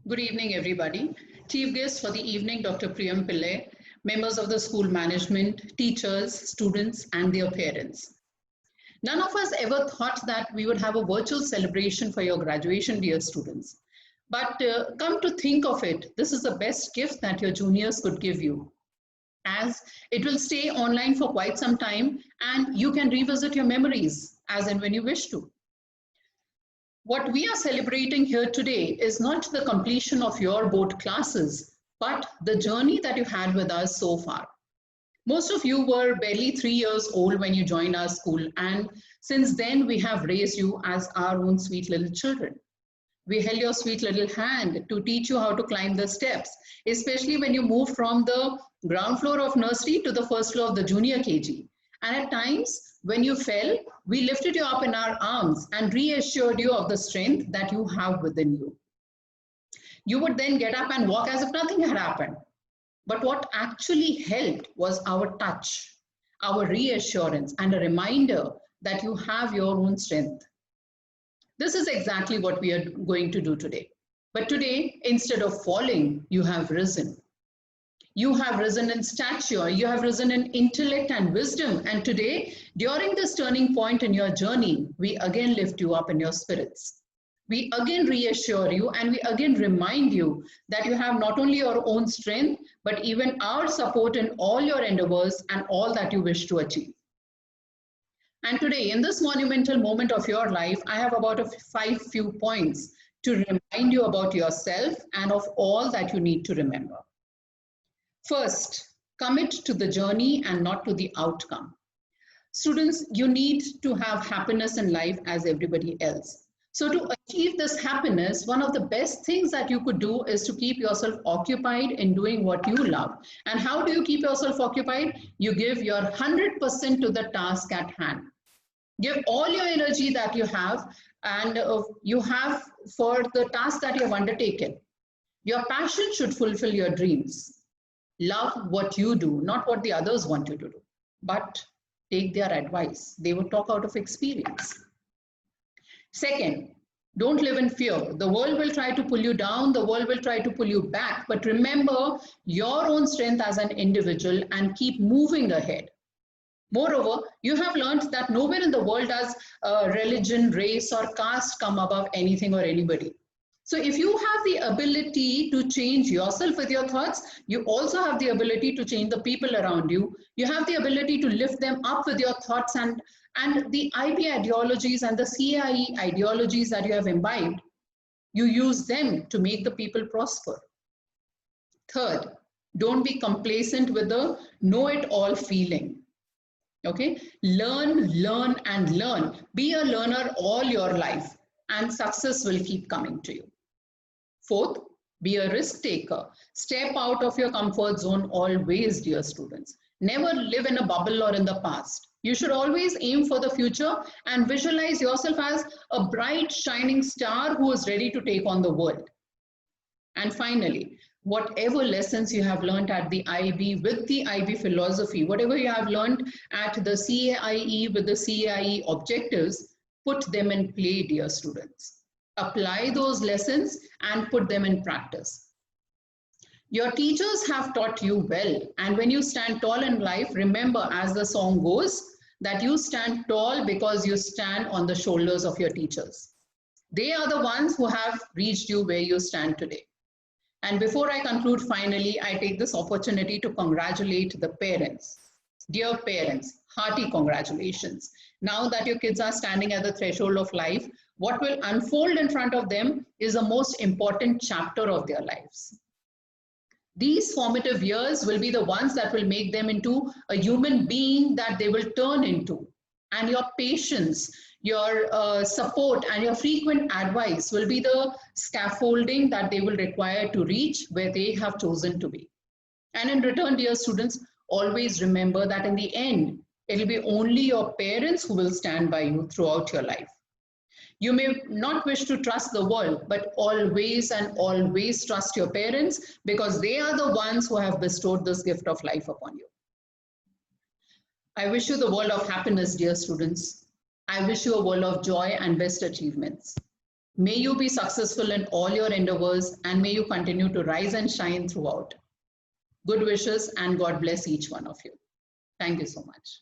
Good evening, everybody. Chief guest for the evening, Dr. Priyam Pillai, members of the school management, teachers, students, and their parents. None of us ever thought that we would have a virtual celebration for your graduation, dear students. But come to think of it, this is the best gift that your juniors could give you, as it will stay online for quite some time and you can revisit your memories as and when you wish to. What we are celebrating here today is not the completion of your board classes, but the journey that you had with us so far. Most of you were barely 3 years old when you joined our school, and since then we have raised you as our own sweet little children. We held your sweet little hand to teach you how to climb the steps, especially when you moved from the ground floor of nursery to the first floor of the junior KG. And at times, when you fell, we lifted you up in our arms and reassured you of the strength that you have within you. You would then get up and walk as if nothing had happened. But what actually helped was our touch, our reassurance, and a reminder that you have your own strength. This is exactly what we are going to do today. But today, instead of falling, you have risen. You have risen in stature, you have risen in intellect and wisdom. And today, during this turning point in your journey, we again lift you up in your spirits. We again reassure you and we again remind you that you have not only your own strength, but even our support in all your endeavors and all that you wish to achieve. And today, in this monumental moment of your life, I have about 5 few points to remind you about yourself and of all that you need to remember. First, commit to the journey and not to the outcome. Students, you need to have happiness in life as everybody else. So to achieve this happiness, one of the best things that you could do is to keep yourself occupied in doing what you love. And how do you keep yourself occupied? You give your 100% to the task at hand. Give all your energy that you have and you have for the task that you have undertaken. Your passion should fulfill your dreams. Love what you do, not what the others want you to do, but take their advice. They will talk out of experience. Second, don't live in fear. The world will try to pull you down. The world will try to pull you back. But remember your own strength as an individual and keep moving ahead. Moreover, you have learned that nowhere in the world does religion, race, or caste come above anything or anybody. So if you have the ability to change yourself with your thoughts, you also have the ability to change the people around you. You have the ability to lift them up with your thoughts and the IB ideologies and the CAIE ideologies that you have imbibed. You use them to make the people prosper. Third, don't be complacent with the know-it-all feeling. Okay, learn, learn, and learn. Be a learner all your life and success will keep coming to you. Fourth, be a risk taker. Step out of your comfort zone always, dear students. Never live in a bubble or in the past. You should always aim for the future and visualize yourself as a bright, shining star who is ready to take on the world. And finally, whatever lessons you have learned at the IB with the IB philosophy, whatever you have learned at the CAIE with the CAIE objectives, put them in play, dear students. Apply those lessons and put them in practice. Your teachers have taught you well, and when you stand tall in life, remember, as the song goes, that you stand tall because you stand on the shoulders of your teachers. They are the ones who have reached you where you stand today. And before I conclude, finally, I take this opportunity to congratulate the parents. Dear parents, hearty congratulations. Now that your kids are standing at the threshold of life, what will unfold in front of them is the most important chapter of their lives. These formative years will be the ones that will make them into a human being that they will turn into. And your patience, your support and your frequent advice will be the scaffolding that they will require to reach where they have chosen to be. And in return, dear students, always remember that in the end, it will be only your parents who will stand by you throughout your life. You may not wish to trust the world, but always and always trust your parents because they are the ones who have bestowed this gift of life upon you. I wish you the world of happiness, dear students. I wish you a world of joy and best achievements. May you be successful in all your endeavors and may you continue to rise and shine throughout. Good wishes and God bless each one of you. Thank you so much.